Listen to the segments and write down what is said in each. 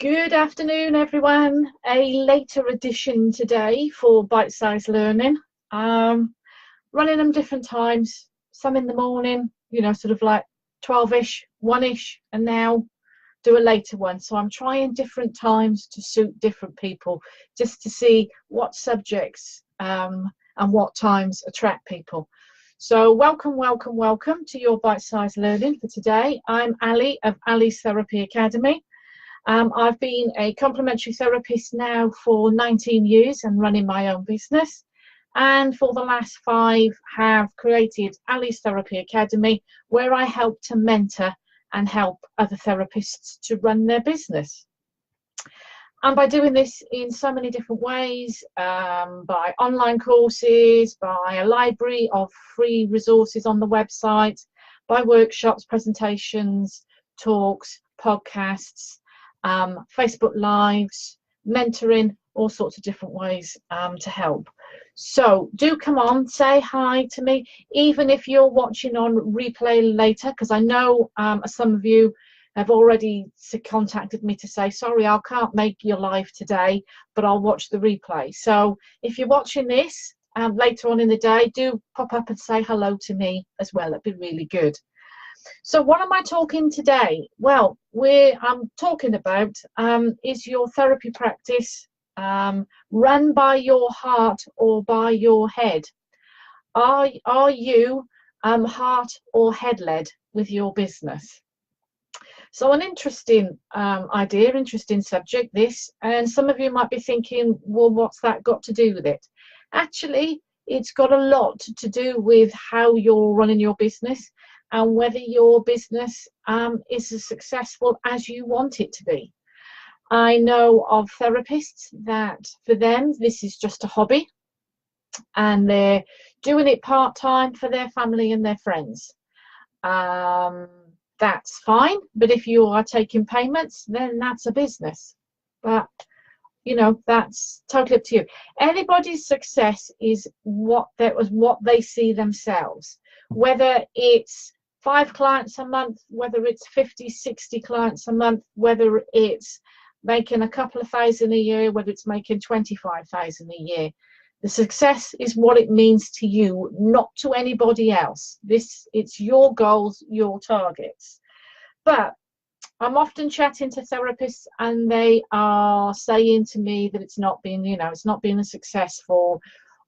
Good afternoon, everyone. A later edition today for bite-sized learning. Running them different times, some in the morning, sort of like 12-ish, 1-ish, and now do a later one. So I'm trying different times to suit different people, just to see what subjects and what times attract people. So welcome to your bite-sized learning for today. I'm Ali of Ali's Therapy Academy. I've been a complementary therapist now for 19 years and running my own business. And for the last 5 have created Ali's Therapy Academy, where I help to mentor and help other therapists to run their business. And by doing this in so many different ways, by online courses, by a library of free resources on the website, by workshops, presentations, talks, podcasts, Facebook Lives, mentoring, all sorts of different ways to help. So do come on, say hi to me, even if you're watching on replay later, because I know some of you have already contacted me to say, sorry, I can't make your live today, but I'll watch the replay. So if you're watching this later on in the day, do pop up and say hello to me as well. It'd be really good. So what am I talking today? Well, I'm talking about is your therapy practice run by your heart or by your head? Are you heart or head led with your business? So an interesting idea, interesting subject this, and some of you might be thinking, well, what's that got to do with it? Actually, it's got a lot to do with how you're running your business and whether your business is as successful as you want it to be. I know of therapists that for them this is just a hobby and they're doing it part-time for their family and their friends. That's fine, but if you are taking payments, then that's a business. But that's totally up to you. Anybody's success is what they see themselves, whether it's 5 clients a month, whether it's 50, 60 clients a month, whether it's making a couple of thousand a year, whether it's making 25,000 a year. The success is what it means to you, not to anybody else. It's your goals, your targets. But I'm often chatting to therapists and they are saying to me that it's not been a successful,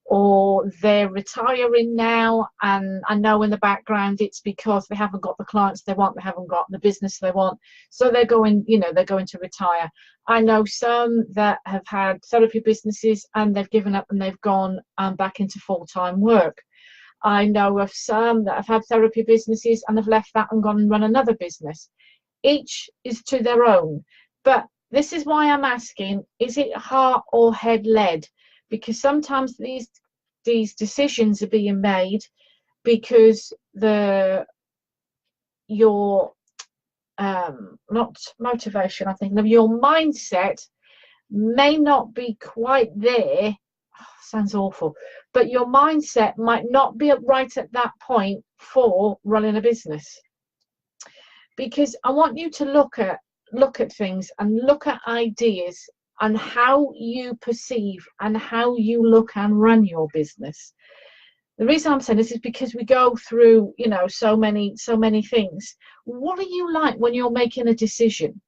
or they're retiring now, and I know in the background it's because they haven't got the clients they want, they haven't got the business they want, so they're going to retire. I know some that have had therapy businesses and they've given up and they've gone back into full-time work. I know of some that have had therapy businesses and have left that and gone and run another business. Each is to their own. But this is why I'm asking, is it heart or head led? Because sometimes these decisions are being made because your not motivation, I think, your mindset may not be quite there. Sounds awful, but your mindset might not be right at that point for running a business. Because I want you to look at things and look at ideas and how you perceive and how you look and run your business. The reason I'm saying this is because we go through, so many things. What are you like when you're making a decision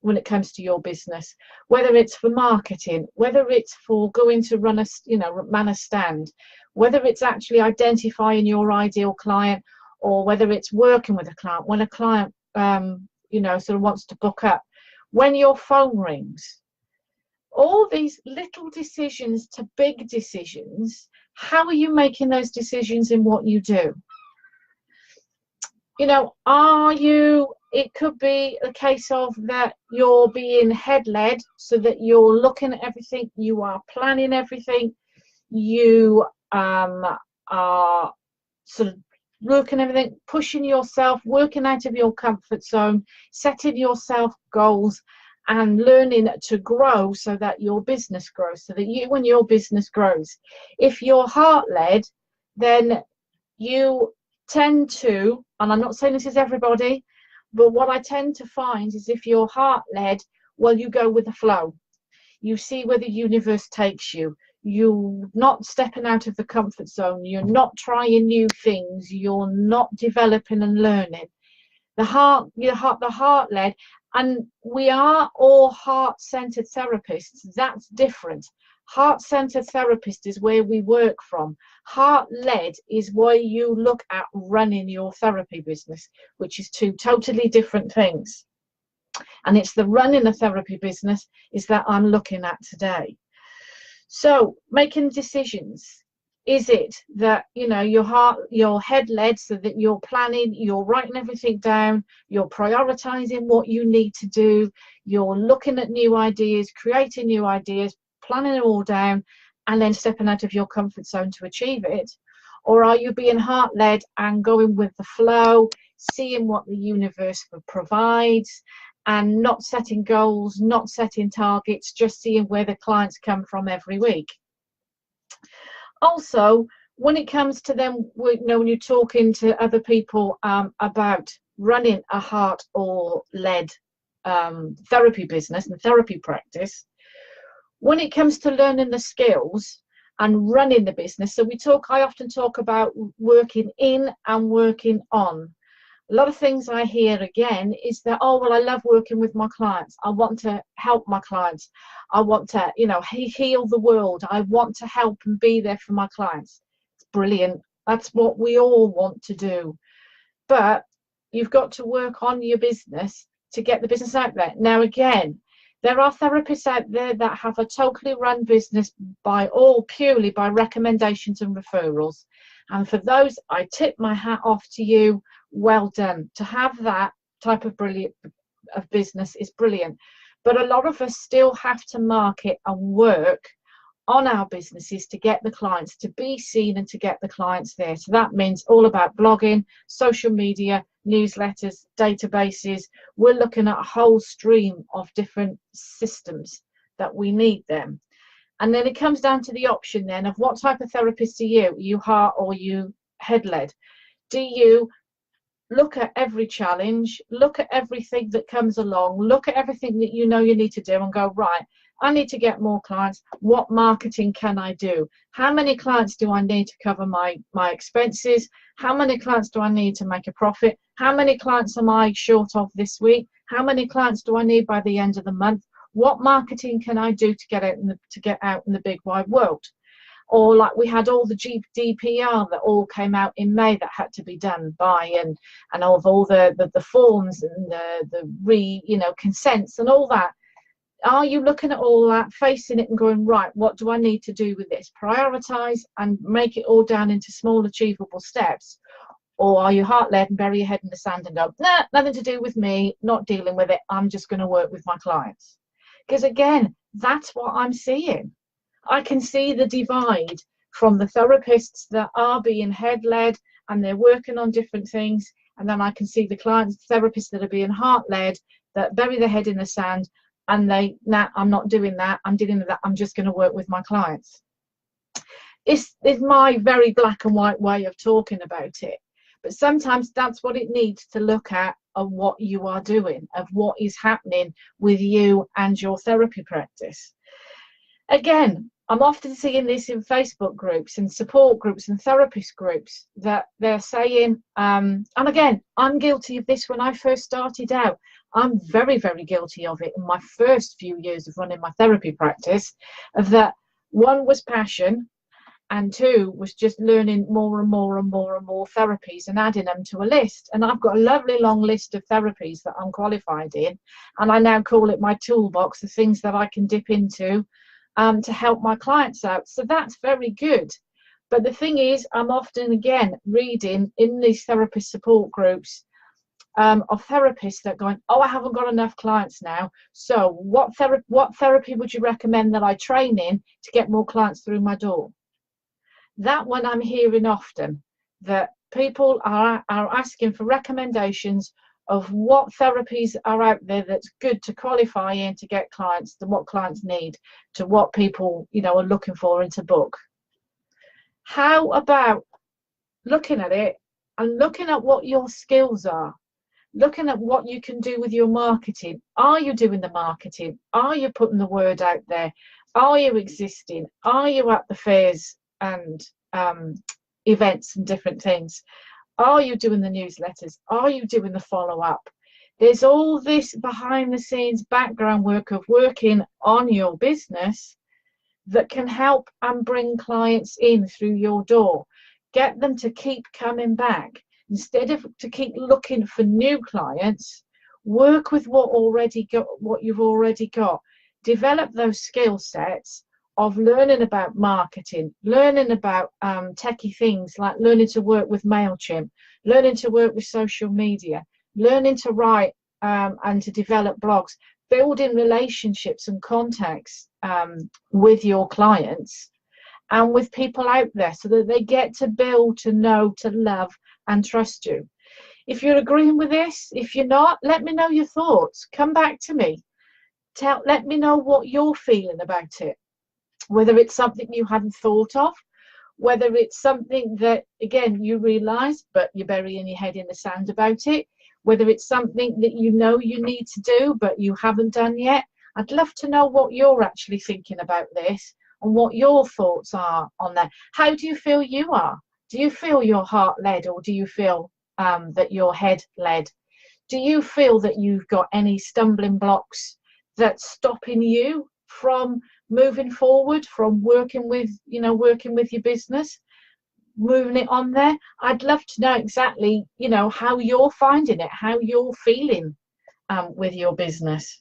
when it comes to your business? Whether it's for marketing, whether it's for going to run a stand, whether it's actually identifying your ideal client, or whether it's working with a client. When a client, sort of wants to book up, when your phone rings. All these little decisions to big decisions, how are you making those decisions in what you do? It could be a case of that you're being head-led, so that you're looking at everything, you are planning everything, you are sort of working everything, pushing yourself, working out of your comfort zone, setting yourself goals, and learning to grow so that your business grows, so that when your business grows. If you're heart-led, then you tend to, and I'm not saying this is everybody, but what I tend to find is if you're heart-led, Well, you go with the flow. You see where the universe takes you. You're not stepping out of the comfort zone. You're not trying new things. You're not developing and learning. The heart led, and we are all heart-centered therapists. That's different. Heart-centered therapist is where we work from. Heart-led is where you look at running your therapy business, which is two totally different things. And it's the running a therapy business is that I'm looking at today. So making decisions. Is it that, you know, your head led, so that you're planning, you're writing everything down, you're prioritizing what you need to do, you're looking at new ideas, creating new ideas, planning it all down, and then stepping out of your comfort zone to achieve it? Or are you being heart led and going with the flow, seeing what the universe provides, and not setting goals, not setting targets, just seeing where the clients come from every week? Also, when it comes to them, you know, when you're talking to other people about running a heart or led therapy business and therapy practice, when it comes to learning the skills and running the business, so I often talk about working in and working on. A lot of things I hear again is that, oh, well, I love working with my clients. I want to help my clients. I want to, you know, heal the world. I want to help and be there for my clients. It's brilliant. That's what we all want to do. But you've got to work on your business to get the business out there. Now, again, there are therapists out there that have a totally run business purely by recommendations and referrals. And for those, I tip my hat off to you. Well done. To have that type of business is brilliant. But a lot of us still have to market and work on our businesses to get the clients, to be seen and to get the clients there. So that means all about blogging, social media, newsletters, databases. We're looking at a whole stream of different systems that we need them. And then it comes down to the option then of what type of therapist are you? Are you heart or are you head led? Do you look at every challenge, look at everything that comes along, look at everything that you know you need to do and go, right, I need to get more clients. What marketing can I do? How many clients do I need to cover my expenses? How many clients do I need to make a profit? How many clients am I short of this week? How many clients do I need by the end of the month? What marketing can I do to get out in the big wide world? Or like we had all the GDPR that all came out in May that had to be done by, and of all the forms and the consents and all that. Are you looking at all that, facing it and going, right, what do I need to do with this? Prioritize and make it all down into small achievable steps. Or are you heart-led and bury your head in the sand and go, nah, nothing to do with me, not dealing with it, I'm just going to work with my clients? Because again, that's what I'm seeing. I can see the divide from the therapists that are being head-led and they're working on different things, and then I can see the therapists that are being heart-led, that bury their head in the sand, and I'm not doing that, I'm dealing with that, I'm just going to work with my clients. It's my very black and white way of talking about it. But sometimes that's what it needs to look at, of what you are doing, of what is happening with you and your therapy practice. Again, I'm often seeing this in Facebook groups and support groups and therapist groups that they're saying, and again, I'm guilty of this when I first started out. I'm very, very guilty of it in my first few years of running my therapy practice, of that one was passion, and two was just learning more and more and more and more therapies and adding them to a list. And I've got a lovely long list of therapies that I'm qualified in, and I now call it my toolbox, the things that I can dip into to help my clients out. So that's very good. But the thing is, I'm often again reading in these therapist support groups of therapists that are going, oh, I haven't got enough clients now, so what therapy would you recommend that I train in to get more clients through my door? That one I'm hearing often, that people are asking for recommendations of what therapies are out there that's good to qualify in to get clients, to what clients need, to what people, you know, are looking for and to book. How about looking at it and looking at what your skills are? looking at what you can do with your marketing. Are you doing the marketing? Are you putting the word out there? Are you existing? Are you at the fairs and events and different things? Are you doing the newsletters? Are you doing the follow-up? There's all this behind the scenes background work of working on your business that can help and bring clients in through your door. Get them to keep coming back. Instead of to keep looking for new clients, work with what you've already got. Develop those skill sets of learning about marketing, learning about techie things like learning to work with MailChimp, learning to work with social media, learning to write and to develop blogs, building relationships and contacts with your clients and with people out there so that they get to build, to know, to love and trust you. If you're agreeing with this, if you're not, let me know your thoughts. Come back to me. Let me know what you're feeling about it. Whether it's something you hadn't thought of, whether it's something that, again, you realise, but you're burying your head in the sand about it, whether it's something that you know you need to do, but you haven't done yet. I'd love to know what you're actually thinking about this and what your thoughts are on that. How do you feel you are? Do you feel you're heart-led, or do you feel that you're head-led? Do you feel that you've got any stumbling blocks that's stopping you from moving forward, from working with your business, moving it on there? I'd love to know exactly, how you're finding it, how you're feeling with your business.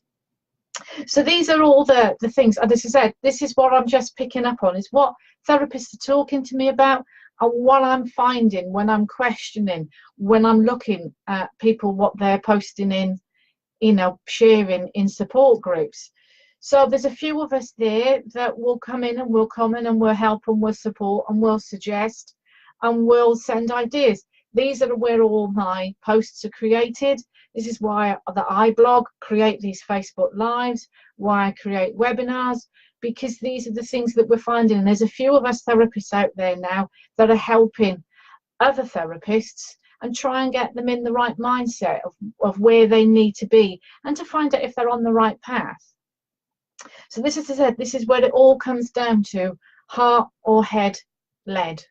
So these are all the things, and as I said, this is what I'm just picking up on, is what therapists are talking to me about and what I'm finding when I'm questioning, when I'm looking at people, what they're posting in, sharing in support groups. So there's a few of us there that will come in and we'll comment and we'll help and we'll support and we'll suggest and we'll send ideas. These are where all my posts are created. This is why I blog, create these Facebook Lives, why I create webinars, because these are the things that we're finding. And there's a few of us therapists out there now that are helping other therapists and try and get them in the right mindset of where they need to be and to find out if they're on the right path. So this is, as I said, this is where it all comes down to: heart or head led.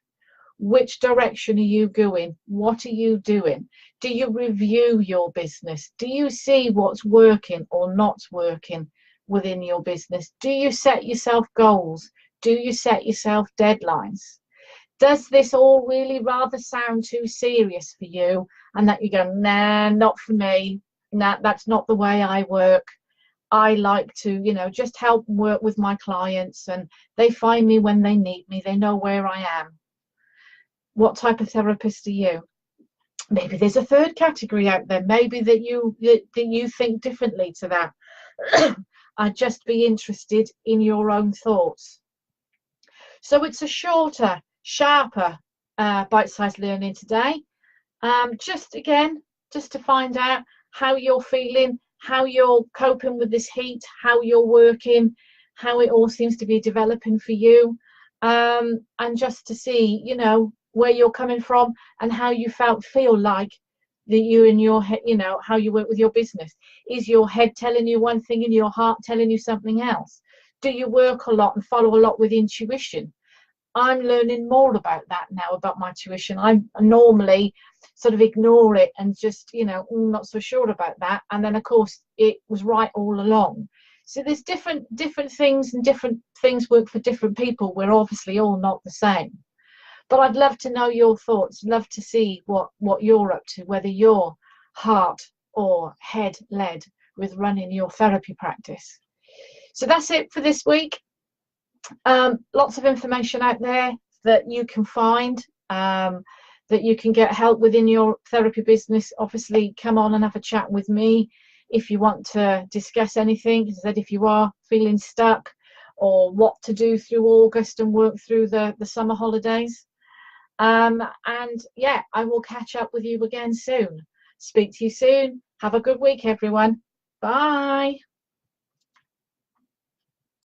Which direction are you going? What are you doing? Do you review your business? Do you see what's working or not working within your business? Do you set yourself goals? Do you set yourself deadlines? Does this all really rather sound too serious for you, and that you go, nah, not for me, nah, that's not the way I work? I like to, just help and work with my clients, and they find me when they need me. They know where I am. What type of therapist are you? Maybe there's a third category out there. Maybe that you think differently to that. I'd just be interested in your own thoughts. So it's a shorter, sharper bite-sized learning today. Just to find out how you're feeling, how you're coping with this heat, how you're working, how it all seems to be developing for you, and just to see, where you're coming from and how you feel like that you in your head, how you work with your business. Is your head telling you one thing and your heart telling you something else? Do you work a lot and follow a lot with intuition? I'm learning more about that now, about my tuition. I normally sort of ignore it and just, not so sure about that. And then, of course, it was right all along. So there's different things, and different things work for different people. We're obviously all not the same. But I'd love to know your thoughts, love to see what you're up to, whether you're heart or head led with running your therapy practice. So that's it for this week. Lots of information out there that you can find, that you can get help within your therapy business. Obviously, come on and have a chat with me if you want to discuss anything. As I said, if you are feeling stuck or what to do through August and work through the summer holidays. And yeah, I will catch up with you again soon. Speak to you soon. Have a good week, everyone. Bye.